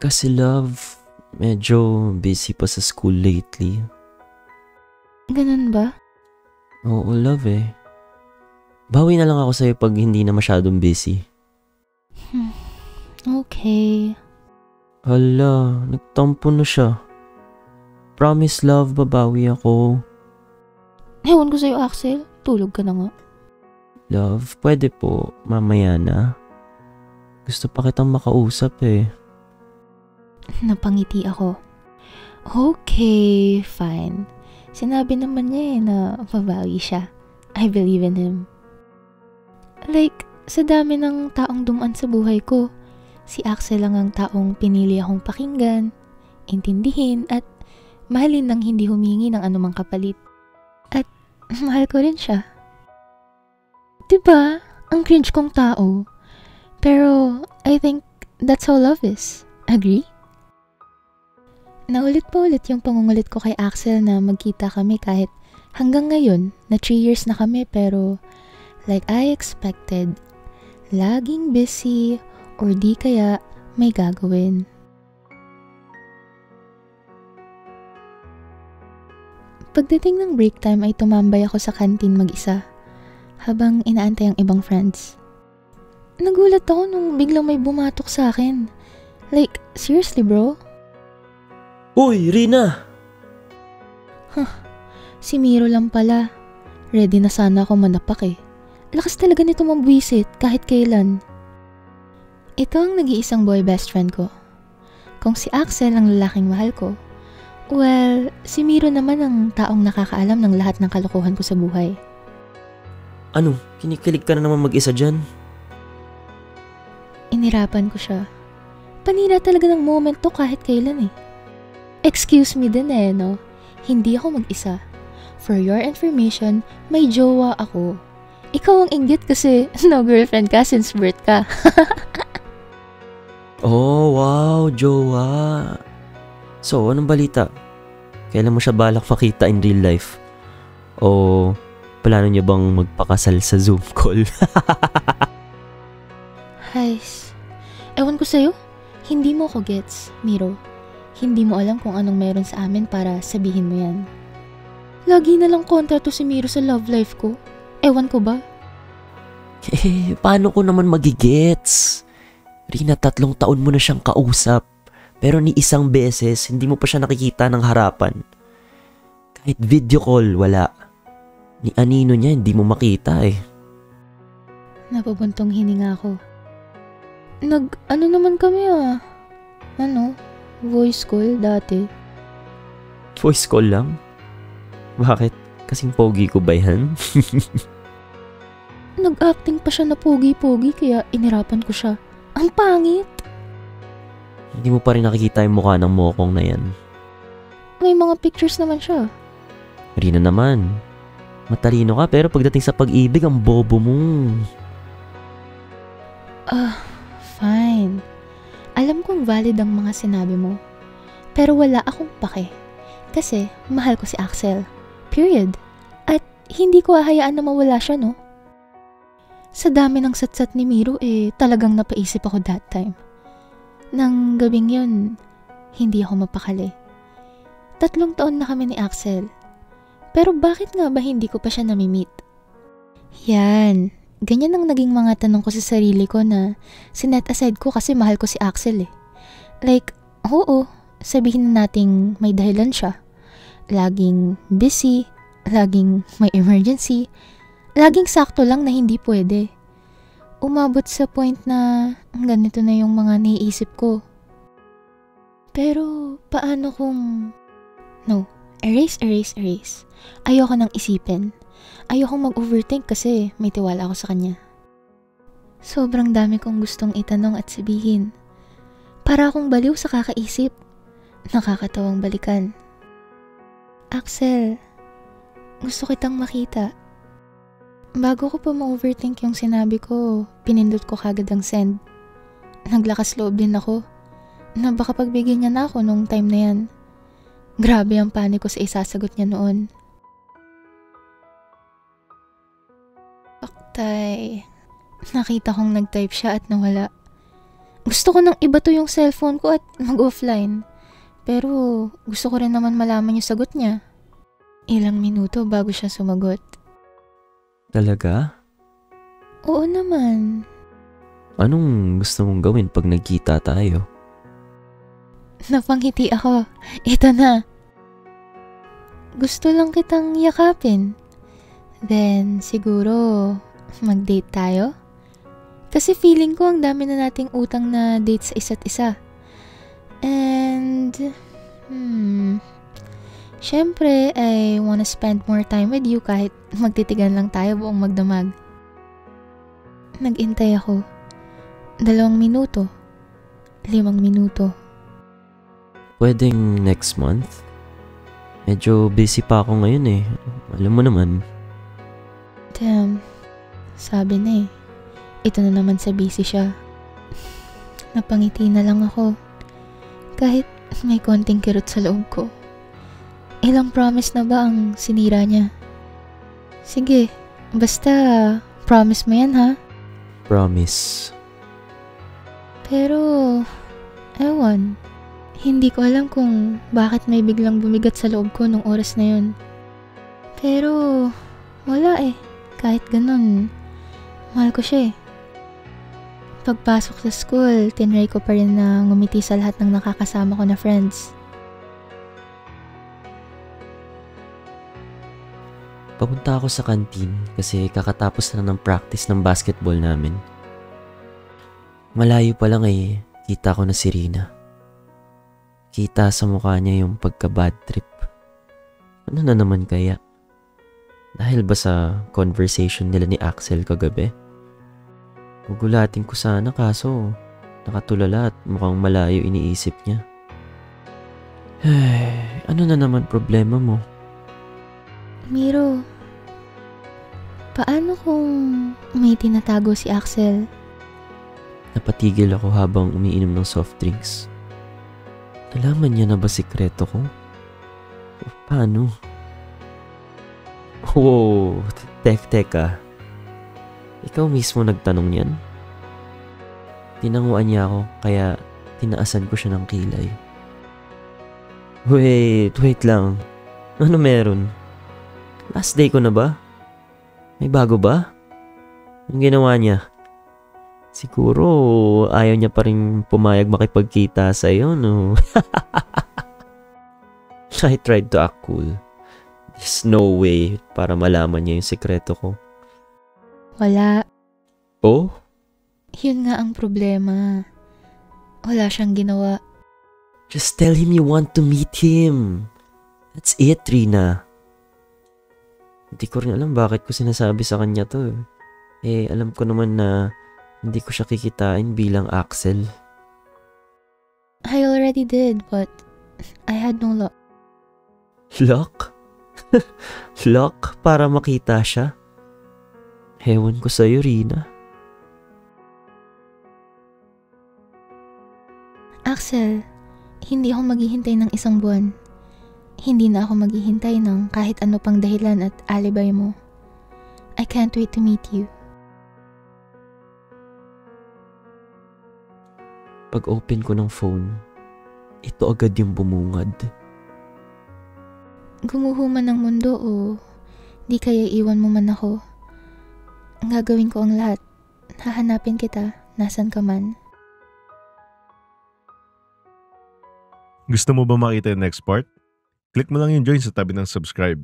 Kasi love, medyo busy pa sa school lately. Ganun ba? Oo, love eh. Bawi na lang ako sa'yo pag hindi na masyadong busy. Okay. Hala, nagtampo na siya. Promise love, babawi ako. Ewan ko sa'yo, Axel. Tulog ka na nga. Love, pwede po, mamaya na. Gusto pa kitang makausap eh. Napangiti ako. Okay, fine. Sinabi naman niya na babawi siya. I believe in him. Like, sa dami ng taong dumaan sa buhay ko, si Axel lang ang taong pinili akong pakinggan, intindihin, at mahalin nang hindi humingi ng anumang kapalit. At mahal ko rin siya. Diba? Ang cringe kong tao. Pero I think that's how love is. Agree? Naulit pa ulit yung pangungulit ko kay Axel na magkita kami kahit hanggang ngayon na 3 years na kami, pero like I expected, laging busy or di kaya may gagawin. Pagdating ng break time ay tumambay ako sa kantin mag-isa habang inaantay ang ibang friends. Nagulat ako nung biglang may bumatok sa akin. Like, seriously bro? Uy, Rina! Si Miro lang pala. Ready na sana ako manapak eh. Lakas talaga nito mabwisit kahit kailan. Ito ang nag-iisang boy best friend ko. Kung si Axel ang lalaking mahal ko, well, si Miro naman ang taong nakakaalam ng lahat ng kalokohan ko sa buhay. Ano, kinikilig ka na naman mag-isa dyan? Inirapan ko siya. Panira talaga ng moment to kahit kailan eh. Excuse me din eh, no? Hindi ako mag-isa. For your information, may jowa ako. Ikaw ang inggit kasi no girlfriend ka since birth ka. Oh, wow, jowa. So, anong balita? Kailan mo siya balak makita in real life? O plano niya bang magpakasal sa Zoom call? Hays. Ewan ko sa'yo, hindi mo ko gets, Miro. Hindi mo alam kung anong meron sa amin para sabihin mo yan. Lagi na lang kontra to si Miro sa love life ko. Ewan ko ba? Paano ko naman magigets? Rina, 3 taon mo na siyang kausap. Pero ni isang beses, hindi mo pa siya nakikita ng harapan. Kahit video call, wala. Ni anino niya, hindi mo makita eh. Napabuntong hininga ako. Ano naman kami ah? Voice call dati. Voice call lang? Bakit? Kasing pogi ko ba yan? Nag-acting pa siya na pogi-pogi kaya inirapan ko siya. Ang pangit! Hindi mo pa rin nakikita yung mukha ng mokong na yan. May mga pictures naman siya. Rina naman. Matalino ka pero pagdating sa pag-ibig, ang bobo mo. Fine. Alam kong valid ang mga sinabi mo. Pero wala akong pake. Kasi mahal ko si Axel. Period. At hindi ko hahayaan na mawala siya, no? Sa dami ng satsat ni Miro talagang napaisip ako that time. Nang gabing yun, hindi ako mapakali. 3 taon na kami ni Axel. Pero bakit nga ba hindi ko pa siya nami-meet? Yan. Ganyan ang naging mga tanong ko sa sarili ko na sinet aside ko kasi mahal ko si Axel eh. Like, oo, sabihin na nating may dahilan siya. Laging busy, laging may emergency, laging sakto lang na hindi pwede. Umabot sa point na ganito na yung mga naiisip ko. Pero paano kung... No, erase. Ayoko nang isipin. Ayokong mag-overthink kasi may tiwala ako sa kanya. Sobrang dami kong gustong itanong at sabihin. Para akong baliw sa kakaisip. Nakakatawang balikan. Axel, gusto kitang makita. Bago ko pa ma-overthink yung sinabi ko, pinindot ko kagad ang send. Naglakas loob din ako na baka pagbigyan niya na ako nung time na yan. Grabe ang panik ko sa isasagot niya noon. Paktay. Nakita kong nag-type siya at nawala. Gusto ko nang ibato yung cellphone ko at mag-offline. Pero gusto ko rin naman malaman yung sagot niya. Ilang minuto bago siya sumagot. Talaga? Oo naman. Anong gusto mong gawin pag nagkita tayo? Napangiti ako. Ito na. Gusto lang kitang yakapin. Then, siguro, mag-date tayo? Kasi feeling ko ang dami na nating utang na date sa isa't isa. And, syempre, I wanna spend more time with you kahit magtitigan lang tayo buong magdamag. Nag-intay ako. 2 minuto. 5 minuto. Pwedeng next month? Medyo busy pa ako ngayon eh. Alam mo naman. Damn. Sabi na eh. Ito na naman sa busy siya. Napangiti na lang ako. Kahit may konting kirot sa loob ko. Ilang promise na ba ang sinira niya? Sige, basta promise mo yan ha? Promise. Pero, ewan. Hindi ko alam kung bakit may biglang bumigat sa loob ko nung oras na yun. Pero, wala eh. Kahit ganun, mahal ko siya eh. Pagpasok sa school, tinry ko pa rin na ngumiti sa lahat ng nakakasama ko na friends. Papunta ako sa kantin kasi kakatapos na ng practice ng basketball namin. Malayo pa lang eh, kita ko na si Rina. Kita sa mukha niya yung pagka-bad trip. Ano na naman kaya? Dahil ba sa conversation nila ni Axel kagabi? Gugulatin ko sana kaso nakatulala at mukhang malayo iniisip niya. Ay, ano na naman problema mo? Miro, paano kung may tinatago si Axel? Napatigil ako habang umiinom ng soft drinks. Nalaman niya na ba sikreto ko? Paano? Wow, teka. Ikaw mismo nagtanong yan? Tinanguan niya ako kaya tinaasan ko siya ng kilay. Wait lang. Ano meron? Last day ko na ba? May bago ba? Anong ginawa niya? Siguro ayaw niya pa rin pumayag makipagkita sa'yo, no? I tried to act cool. There's no way para malaman niya yung sekreto ko. Wala. Oh? Yun nga ang problema. Wala siyang ginawa. Just tell him you want to meet him. That's it, Rina. Hindi ko rin alam bakit ko sinasabi sa kanya to. Eh, alam ko naman na hindi ko siya kikitain bilang Axel. I already did, but I had no luck. Luck? Luck para makita siya? Hewan ko sa'yo, Rina. Axel, hindi ako maghihintay ng 1 buwan. Hindi na ako maghihintay ng kahit ano pang dahilan at alibay mo. I can't wait to meet you. Pag open ko ng phone, ito agad yung bumungad. Gumuho man ang mundo o di kaya iwan mo man ako. Gagawin ko ang lahat. Hahanapin kita, nasan ka man. Gusto mo ba makita yung next part? Click mo lang yung join sa tabi ng subscribe.